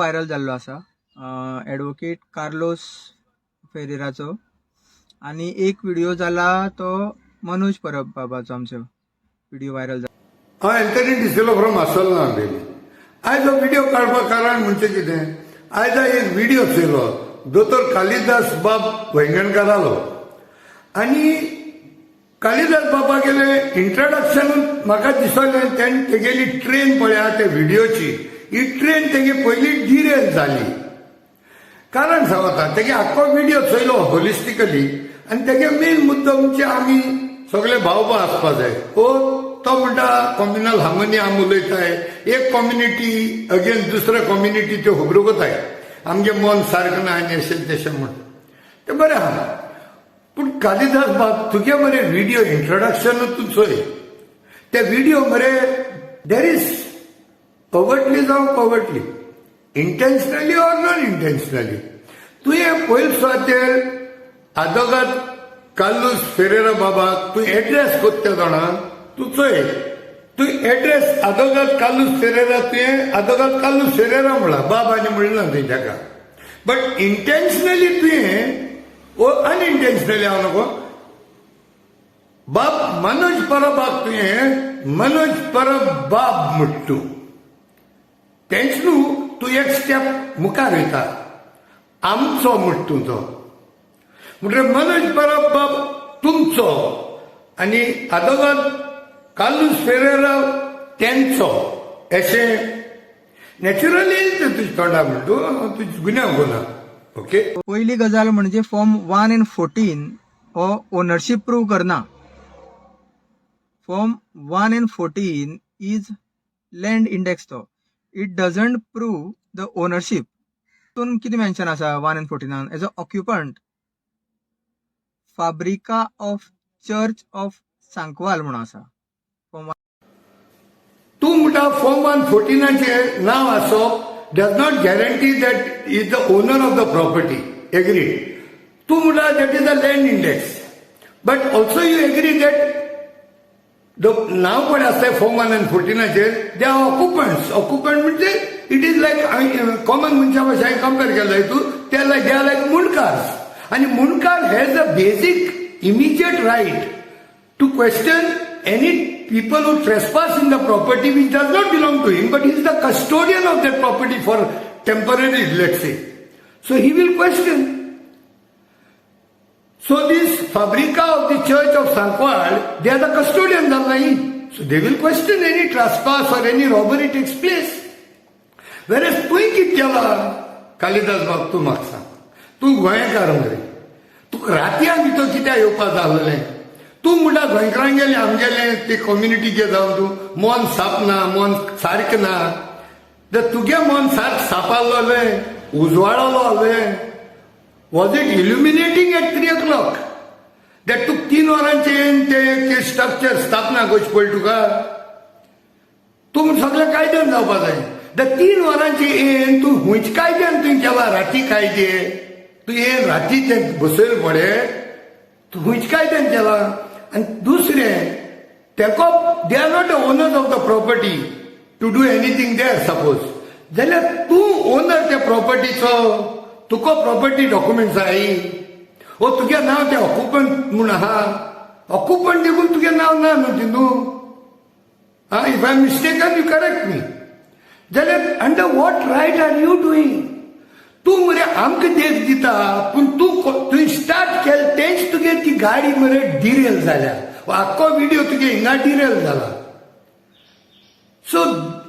Viral जाल्लो आसा advocate Carlos फेरेराचो आणि एक व्हिडिओ जाला तो मनोज परब बाबाचो आमचो व्हिडिओ व्हायरल जाला. हांव एंथनी डिसिलो फ्रॉम मार्सेलोना हाडलेली. आयज हो व्हिडिओ काडपाक कारण म्हणजे कितें, आयज एक व्हिडिओ चयलो दोतोर कालिदास बाब वैंगणकारालो आनी कालिदास बाबा गेले इंट्रोडक्शन म्हाका दिसलें तेगेली ट्रेन पळया त्या व्हिडिओची, ही ट्रेन तेगे पयली डिरेल जाली. कारण सांगता तेगे आख्खो व्हिडिओ चयलो होलिस्टिकली आनी तेगे मेन मुद्दो म्हणजे आमी सगळे भाव भाव आसपा जाय. तो म्हणटा कम्युनल हार्मोनी आमी उलयताय, एक कम्युनिटी अगेन्स्ट दुसऱ्या कम्युनिटी त्यो खबरो कोताय आमगे मन सारकें ना आनी अशें तशें म्हण तें बरें आहा. पूण कालिदास बाब तुगे मरे व्हिडिओ इंट्रोडक्शन तूं चोय, ते व्हिडिओ मरे देर इज कवर्टली जावं कवर्टली इंटेन्शनली ऑर नॉन इंटेन्शनली तुवें पयले सुवातेर आदोगाद कार्लोस फेरेरा बाबाक तूं एड्रेस कोत्ता त्या जाणां तूं चोय. तूं एड्रेस आदोगाद कार्लोस फेरेरा तुवें आदोगाद कार्लोस फेरेरा म्हणला, बाब आनी म्हणना तुवें ताका. बट इंटेन्शनली तुवें ओ अनइंटेन्शनली हांव नको बाब मनोज परबाक तुवें मनोज परब बाब म्हणटा तूं. तेंच न्हू तूं एक स्टेप मुखार वयता, आमचो म्हणटा तूं तो. म्हणजे मनोज परब बाब तुमचो आनी आदोगाद कार्लोस फेरेरा तेंचो अशें नॅचरली तुज्या तोंडा म्हणटा तूं, तुजी गुन्यांव कोना. ओके. पहिली गजाल म्हणजे फॉर्म 1 and 14 हो ओनरशिप प्रूव करना. Form 1 and 14 is land index तो. It doesn't prove the ownership. तून कितें मेन्शन आसा 1 and 14 एज अ ऑक्युपंट फाब्रिका ऑफ चर्च ऑफ सांकवाल म्हणून आसा. तूं म्हणटा फॉर्म 114 नाव आसप does not guarantee that he is the owner of the property. Agreed. Tu mula that is the land index. But also you agree that the now what I say form 1 and 14 they are occupants. Occupant means it is like common muncha bhasha compare केला तू they are like munkars. And munkar has a basic immediate right to question any people who trespass in the property which does not belong to him, but he is the custodian of that property for temporary, let's say. So he will question. So this Fabrica of the Church of Sankwal, they are the custodians of the. So they will question any trespass or any robbery takes place. Whereas tu kitela Kalidas Bab tu maksa. Tu goyakar mare. Tu ratiya bito kitya yopa dalale. तू म्हणटा गोंयकारांक गेले आमगेले ते कम्युनिटीचे जावन तूं मन साप ना, मन सारक ना. तुगे मन सारक सापालोले उजवाडलोले was it illuminating at 3 o'clock that तुका 3 वरांचे येवन ते स्ट्रक्चर स्थापना करची पडली तुका. तूं सगळें कायद्यान जावपा जाय. 3 वरांचे येवन तूं खंयच्या कायद्यान तुवें केला राती कायदे. तूं येवन राती ते बसयले पडे तूं खंयच्या कायद्यान केला. आणि दुसरें तेको they are not the owners of the property to do anything there suppose जाल्यार तूं ओनर त्या प्रॉपर्टीचो तुका प्रॉपर्टी डॉक्युमेंट्स जाय वो तुगे नांव ते ऑक्युपंट म्हूण आहा. ऑक्युपंट देखून तुगे नांव ना न्हू तितू. If I am mistaken you correct me. जाल्यार under what right are you doing. तूं मरे आमकां देख दिता पूण तुवें स्टार्ट केलें तेंच तुगे ती गाडी मरे डिरेल जाल्या. आख्खो व्हिडिओ तुगे हिंगा डिरेल जाला. So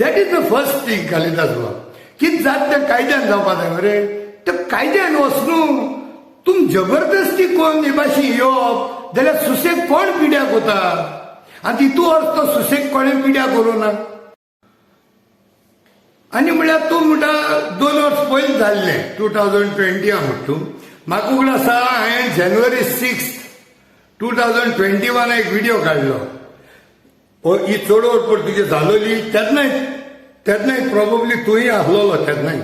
that is the first thing Kalidas बाब. कितें जाता तें कायद्यान जावपा जाय मरे. तें कायद्यान वचनू तुम जबरदस्ती कोण हे भाशेन येवप जाल्यार सुसेग कोण पिड्याक वता. आनी तितू अर्थ तो सुसेग कोणें पिड्याक करूना. आनी म्हळ्यार तूं म्हणटा 2 वर्स पयलीं जाल्लें 2020 म्हणटा तूं. म्हाका उगड आसा हांवें January 6, 2021 एक व्हिडिओ काडलो. ही चड वरपड तुजी जालोली तेन्नाय प्रोबेबली तुंय आसलोलो तेन्नाय.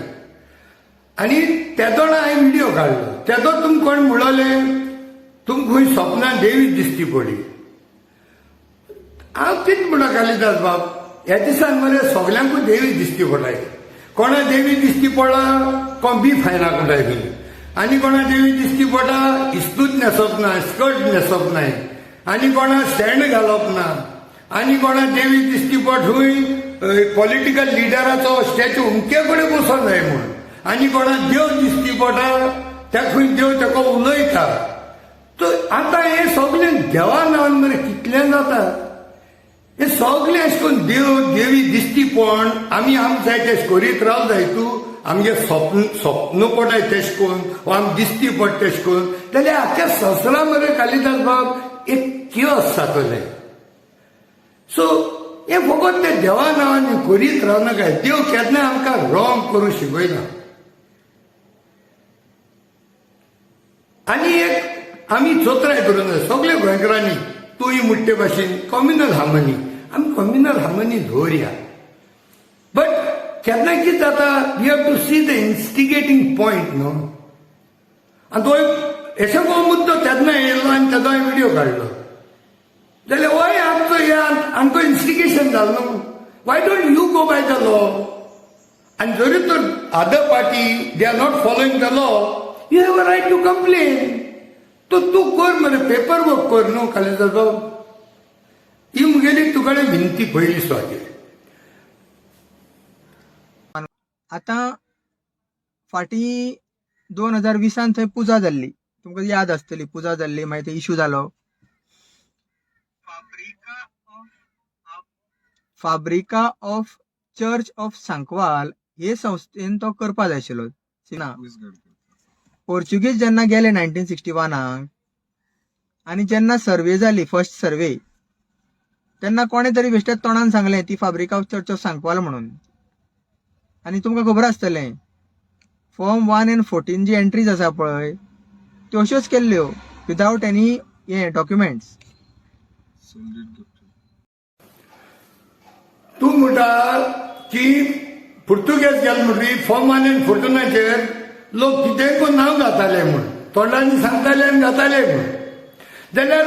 आनी तेदोण हांवें व्हिडिओ काडलो. तेदो तुमकां कोण म्हणलें तुमकां खंय सपनान देवी दिसती पडी. हांव कितें म्हणटा कालिदास बाब ह्या दिसान मरे सगळ्यांकूच देवी दिसती पडटाय. कोणा देवी दिसती पडला कोण बी फायनाक उडायली आनी कोणा देवी दिसती पडटा इस्तूत न्हेसप ना स्कर्ट न्हेसप नाय आनी कोणा स्टँड घालप ना आनी कोणा देवी दिसती पड थंय पॉलिटिकल लिडराचो स्टॅच्यू उमके कडेन बसोंक जाय म्हूण आनी कोणा देव दिसती पडटा त्या खंय देव ताका उलयता तर आतां हे सगळें देवा नांवान मरे कितलें जाता हे सगळें अशें करून देव देवी दिसती पण आमी आमकां जाय तेश करीत रावंक जाय तूं आमगे स्वप्न पडाय तेश कोन्न वा आमकां दिसती पड तेश कोन्न जाल्यार आख्या संवसारा मरे कालिदास बाब एक किओस जातलें सो हे फकत ते देवा नांवान करीत रावनाका देव केन्ना आमकां रॉंग करूं शिकयना आनी एक आमी चोत्राय करूं जाय सगळे गोंयकारांनी तूंय म्हणटे भाशेन कम्युनल हार्मनी आमी कम्युनल हार्मनी दवरया बट केन्ना कितें जाता we have to see the instigating point न्हू आनी तो अशें को मुद्दो तेन्ना येयलो आनी तेजो हांवें व्हिडियो काडलो जाल्यार वय आमचो हे आमचो इन्स्टिगेशन जालें न्हू why don't you go by the law आनी जरी तर other party they are not following the law you have a right to complain तो तूं कर मरे पेपर वर्क कर न्हू कालिदास बाब ही मुगेली तुकडे भिंती पयली स्वागेर आतां फाटी 2020 थंय पुजा जाल्ली तुमकां याद आसतली पुजा जाल्ली मागीर ते इश्यू जालो फाब्रिका ऑफ चर्च ऑफ सांकवाल हे संस्थेन तो करपा जाय आशिल्लो ना पोर्चुगीज जेन्ना गेले 1961 आनी जेन्ना सर्वे जाली फर्स्ट सर्वे तेन्ना कोणे तरी बेश्टेच तोंडान सांगलें ती फाब्रिका ऑफ चर्च ऑफ सांकवाल म्हणून आनी तुमकां खबर आसतलें फॉर्म 1 and 14 जी एंट्रीज आसा पळय त्यो अश्योच केल्ल्यो विदाउट एनी हे डॉक्युमेंट्स तूं म्हणटा की पुर्तुगेज गेले म्हणटी फॉर्म 1 and 14 लोक कितेंय कोण नांव घाताले म्हूण तोंडांनी सांगताले आनी घाताले म्हूण जाल्यार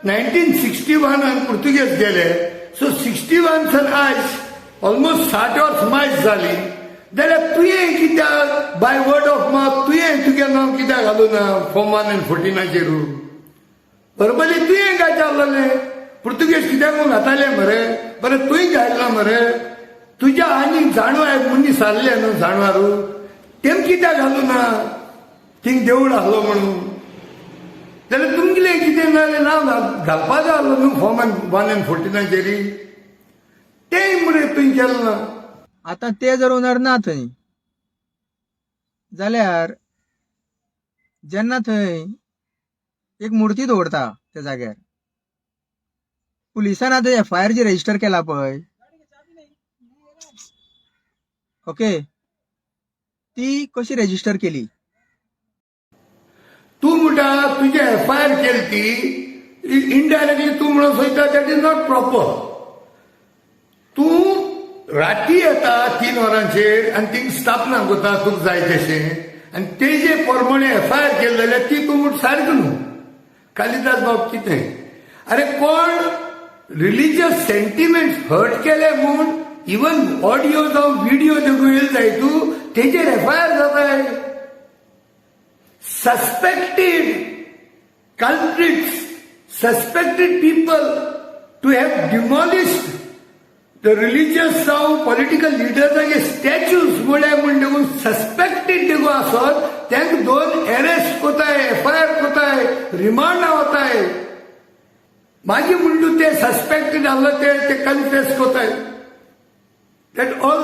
1961 पुर्तुगेज गेले सो 61 सान आयज ऑलमोस्ट 60 वर्स मायज जाली जाल्यार तुवें कित्याक बाय वर्ड ऑफ माउथ तुवें तुगे नांव कित्याक घालूं ना फॉर्म 1 and 14 बरोबर तुवें काय जाल्लें पुर्तुगेज कित्याक म्हूण घाताले मरे बरें तुवें घायला मरे तुज्या आनीक जाणवार मनीस आसले न्हू जाणवारू तेम कित्याक घालूं ना थिंग देवूळ आहलो म्हणून जाल्यार तुमगेलें कितें जालें नांव घालपाचो आहलो न्हू फॉर्म 1 and 14 तें मरे तुवें केलें ना आतां ते जर ओनर ना थंय जाल्यार जेन्ना थंय एक मुर्ती दवरता त्या जाग्यार पुलिसान आतां FIR जी रजिस्टर केला पळय ओके ती कशी रजिस्टर केली तूं म्हणटा तुजे FIR केली ती इनडायरेक्टली तूं म्हणून सोयता दॅट इज नॉट प्रॉपर तूं राती येता 3 वरांचेर आनी थिंग स्थापना करता तुका जाय तशें आनी तेजे प्रमाणे FIR केली जाल्यार ती तूं म्हूण सारकें न्हू कालिदास बाब कितें अरे कोण रिलिजियस सेंटिमेंट्स हर्ट केले म्हूण इवन ऑडियो जावं व्हिडिओ दाखोवंक जाय तूं तेजेर FIR जाताय suspected culprits, suspected people to have demolished the religious जावं political leaders statues म्हळ्यार म्हण देखून सस्पेक्टेड देखून आसत त्यांक 2 अरेस्ट कोताय FIR कोताय रिमांडा वताय मागीर म्हणून ते सस्पेक्टेड आसलो ते कन्फेस कोताय that all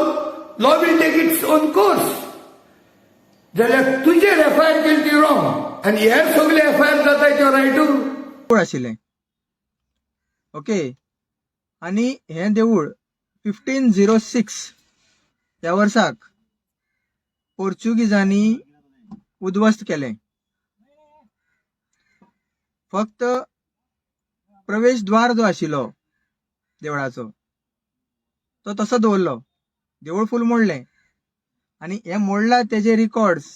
law will take its own course जाल्यार तुजेर FIR केली ती रॉंग आनी हे सगळे FIR जाताय त्यो रायटू आशिल्लें ओके आनी हें देवूळ 1506 ह्या वर्साक पोर्चुगीजांनी उद्ध्वस्त केलें फक्त प्रवेश द्वार जो आशिल्लो देवळाचो तो तसो दवरलो देवूळ फूल मोडलें आनी हे मोडला तेजे रिकॉर्ड्स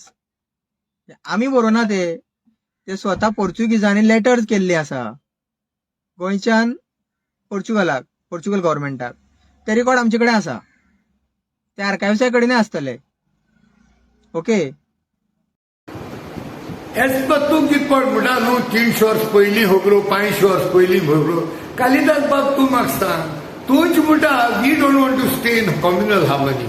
आमी बरोवना ते स्वता पोर्चुगीजांनी लेटर्स केल्ली आसा गोंयच्यान पोर्चुगल गव्हर्मेंटाक ते रिकॉर्ड आमचे कडेन आसा ते आर्कायव्सा कडेन आसतले. ओके. एज पर तूं कितें पड म्हणटा न्हू 300 वर्स पयलीं खबरो 500 वर्स पयलीं खबरो कालिदास बाब तूं म्हाका सांग तूंच म्हणटा we don't want to stay in communal harmony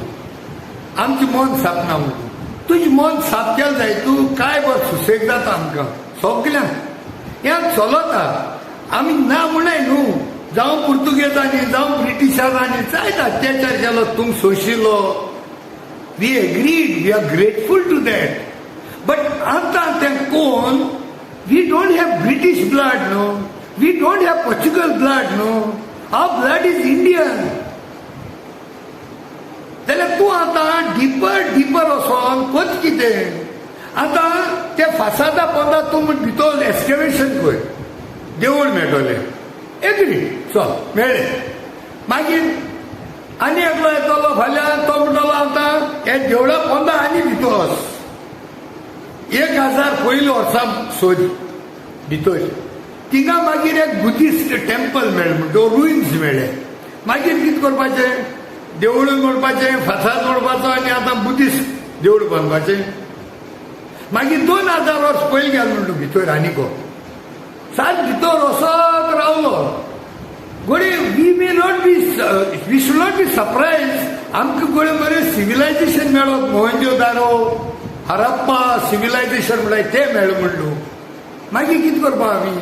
आमचें मन साप ना म्हणून तुजें मन साप केलें जाय तूं काय बरें सुसेग जाता आमकां सगल्यांक हें चलता आमी ना म्हणाय न्हू जावं पुर्तुगेजांनी जावं ब्रिटिशांनी जायत अत्याचार केलो तूं सोशिल्लो we agreed we are grateful to that but आतां तें कोण we don't have British blood न्हू we don't have Portugal blood न्हू आवर ब्लड इज इंडियन जाल्यार तूं आतां डिपर वचोन पद कितें आतां त्या फासादा पोंदा तूं भितर एक्सकॅवेशन पळय देवूळ मेळटलें एग्री चल मेळ्ळें मागीर आनी एकलो येतलो फाल्यां तो म्हणटलो आतां हे देवळा पोंदा आनी भितर वच 1000 पयलीं वर्सां सोद भितर थिंगा मागीर एक बुद्धिस्ट टेम्पल मेळ्ळें म्हणटा रुइन्स मेळ्ळे मागीर कितें करपाचें देवूळ मोडपाचें फासाद मोडपाचो आनी आतां बुद्धिस्ट देवूळ बांदपाचें मागीर 2000 वर्स पयलीं गेलो म्हणटा भितर आनीको सात भितर वचत रावलो गोडे we should not be surprised आमकां गोडे मरे सिव्हिलायझेशन मेळप मोहनजोदारो हरप्पा सिव्हिलायझेशन म्हणल्यार तें मेळ्ळें म्हणलो मागीर कितें करपा आमी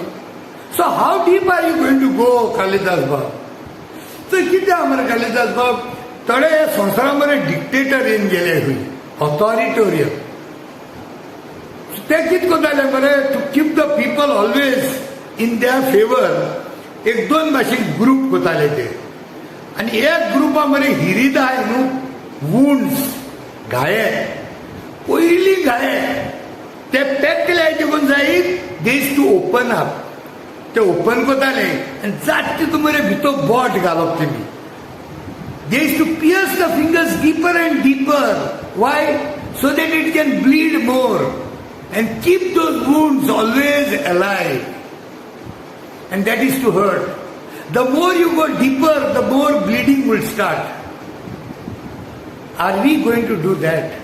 so how deep are you going to go Kalidas बाब तर कितें आहा मरे कालिदास बाब थोडे संवसारा मरे डिक्टेटर येवन गेले खंय ऑथॉरिटोरियन ते कितें करताले मरे to keep the people always in their favour एक 2 भाशेन ग्रूप करताले ते आनी एक ग्रुपा मरे हिरिदाय न्हू वुंड्स घाये पयली घाये ते पॅक केले देखून जायत there is to open up ते ओपन करताले आनी जात तितू मरे भितर बोट घालप तेमी there is to pierce the fingers deeper and deeper why so that it can bleed more and keep those wounds always alive and that is to hurt. The more you go deeper, the more bleeding will start. Are we going to do that?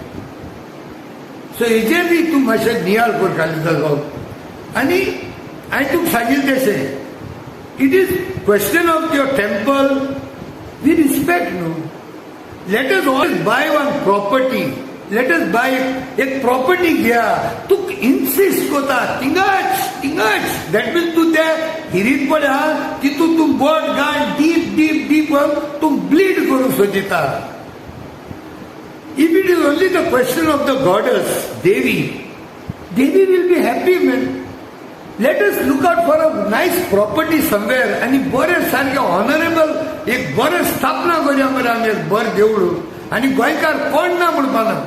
So हेजेर तूं मातशें नियाळ कर कालिदास बाब आनी हांवें तुका सांगिल्लें तशें it is question of your temple we respect न्हू let us all buy one property let us buy एक प्रॉपर्टी घेया तू इन्सिस्ट कोता थिंगाच दॅट मीन्स तूं त्या हिरीत पडा तितून तूं बोट घाल डीप तूं ब्लीड करूंक सोदिता if it is only the question of the gods देवी will be happy man let us look out for a nice property somewhere आनी बरें सारकें ऑनरेबल एक बरें स्थापना करया मरे आमी एक बरें देवूळ आनी गोंयकार कोण ना म्हणपाना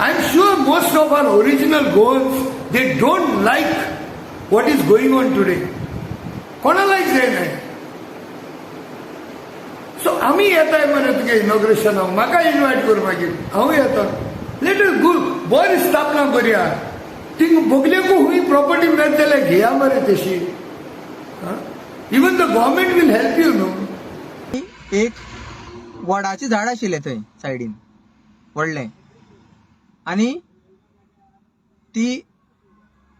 I am sure most of our original goals, they don't like what is going on today. कोणालाच जाय नाही. So आम्ही येताय मरे तुगे इनॉग्रेशन म्हाका इन्वायट कर मागीर हांव येता लेट अस गो बरी स्थापना करया थिंग बोगलेकू हुई प्रॉपर्टी मेळत जाल्यार घेया मरे तशी even the government will help you न्हू. एक वडाची झाड आशिल्ले थंय सायडीन व्हडलें आनी ती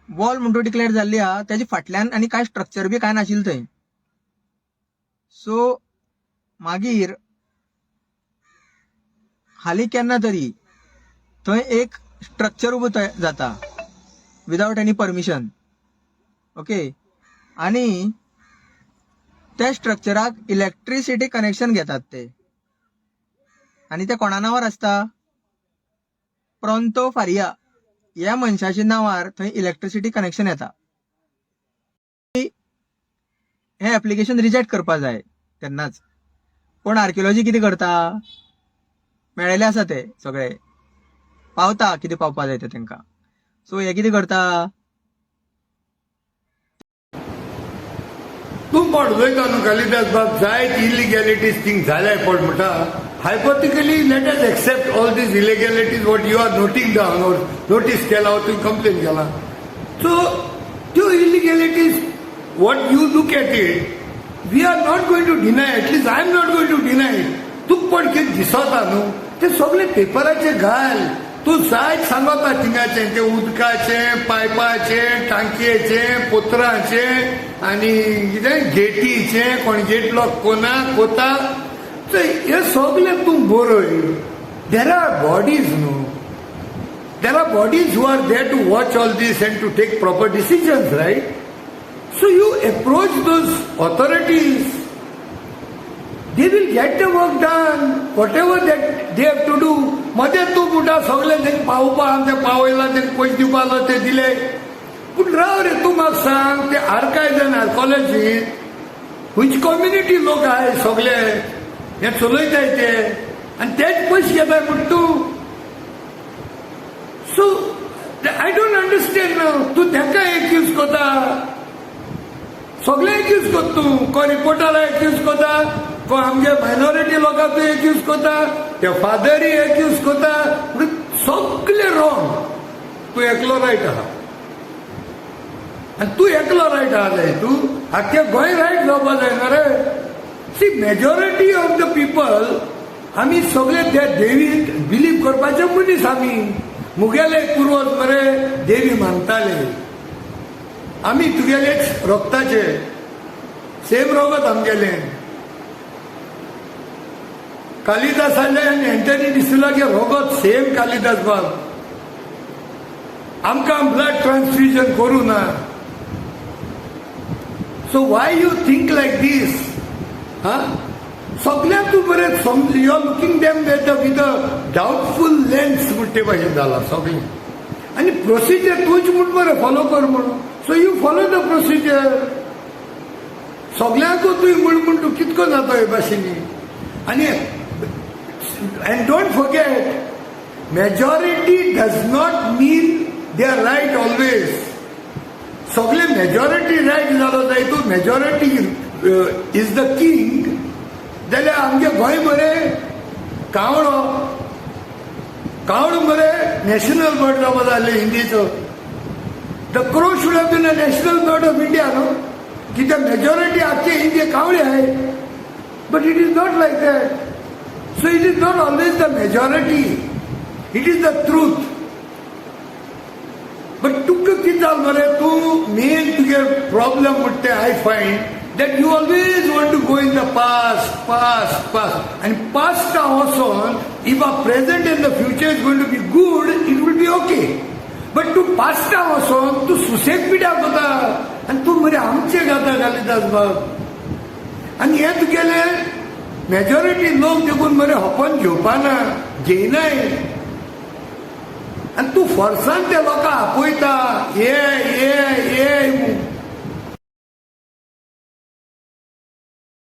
वॉल म्हणटो डिक्लेअर जाल्ली आहा त्याच्या फाटल्यान आनी कांय स्ट्रक्चर बी कांय नाशिल्लें थंय. सो मागीर हालीं केन्ना तरी थंय एक स्ट्रक्चर उबो जाता विदाउट एनी परमिशन. ओके. आनी त्या स्ट्रक्चराक इलेक्ट्रिसिटी कनेक्शन घेतात ते आनी ते कोणा नांवार आसता प्रॉन्तो फारिया ह्या मनशाच्या नांवार थंय इलेक्ट्रिसिटी कनेक्शन येता. हे एप्लिकेशन रिजेक्ट करपा जाय तेन्नाच पण आर्किओलॉजी कितें करता मेळिल्ले आसा ते सगळे पावता कितें पावपा जाय ते तांकां. सो हे कितें करता तूं पळयता न्हू कालिदास बाब जायत इलिगॅलिटीज थिंग जाल्याय पड म्हणटा hypothetically let us accept all these illegalities what you are noting down or notice केला or तुम्ही complain केला. So two illegalities what you look at it we are not going to deny at least I am not going to deny it. तू पण कितें दिसता न्हू ते सगळे पेपराचे घाल. तूं जायत सांगता थिंगाचे ते उदकाचे, पायपाचे, टांकयेचे, पोतराचे आनी कितें गेटीचे, कोण गेट लॉक कोता हे सगळे तूं बरय. देर आर बॉडीज न्हू. There are bodies who are there to watch all this and to take proper decisions, right? So you approach those authorities. They will get the work done, whatever that they have to do. मध्ये तू कुठं सगळे त्यांनी पावपा आमच्या पावयला त्यांनी पयशे दिवपालो ते दिले. पूण राव रे तूं म्हाका सांग ते आर्कायव्ज एंड आर्कोलॉजींत खंयची कम्युनिटी लोक आहाय सगळे हे चलयताय ते आनी तेच पयशे घेताय म्हण तूं. So, I don't understand now. तू तेका एक्यूज कोता, सगळे एक्यूज कोत तू. कोण रिपोर्टरा एक्यूज कोता, कोण आमगे मायनॉरिटी लोकांक तू एक्यूज कोता, ते फादरी एक्यूज कोता. सगळे रॉंग. तू एकलो रायट आहा आनी तू एकलो रायट आहा जाय. तू आख्खे गोंय रायट जावपा जायना रे. See majority of the people आमी सगळे त्या देवीक बिलीव करपाचे मनीस आमी. मुगेले पूर्वज मरे देवी मानताले. आमी तुगेलेच रक्ताचे सेम रगत आमगेले. कालिदासाले आनी एंटनी डिसुलागे रगत सेम कालिदास बाब. आमकां ब्लड ट्रान्सफ्युजन करूं ना. So why you think like this? सगळ्यांक तूं बरें समज. You are looking them with a doubtful lens म्हणटे भाशेन जाला सगळें. आनी प्रोसिजर तूंच म्हूण बरें फॉलो कर म्हणून. So you follow the procedure. सगळ्यांकूच तुवें म्हूण तूं कितको जाता हे भाशेनी. आनी and don't forget majority does not mean they are right always. सगळे मेजॉरिटी रायट जालो जाय तूं मेजॉरिटी इज द किंग जाल्यार आमगे गोंय मरे कावळो मरे नॅशनल बर्ड जावपा जाय हिंदीचो. The crow should have been a national bird of India न्हू. कित्याक मेजॉरिटी आख्खे इंडिया कावळे आहाय. But it is not like that. So it is not always the majority. It is the truth. But तुका कितें जालें मरे तूं मेन तुगे प्रॉब्लम म्हणटा तें I find that you always want to go in the past. And past also, if our present and the future is going to be good, it will be okay. But to past also, tu सुसेक पिड्याक होता आनी तूं मरे आमचे गाता कालिदास बाब. आनी हे तुगेले मेजॉरिटी लोक देखून मरे होपन घेवपाना घेयनाय. आनी तूं फोर्सान त्या लोकांक आपयता.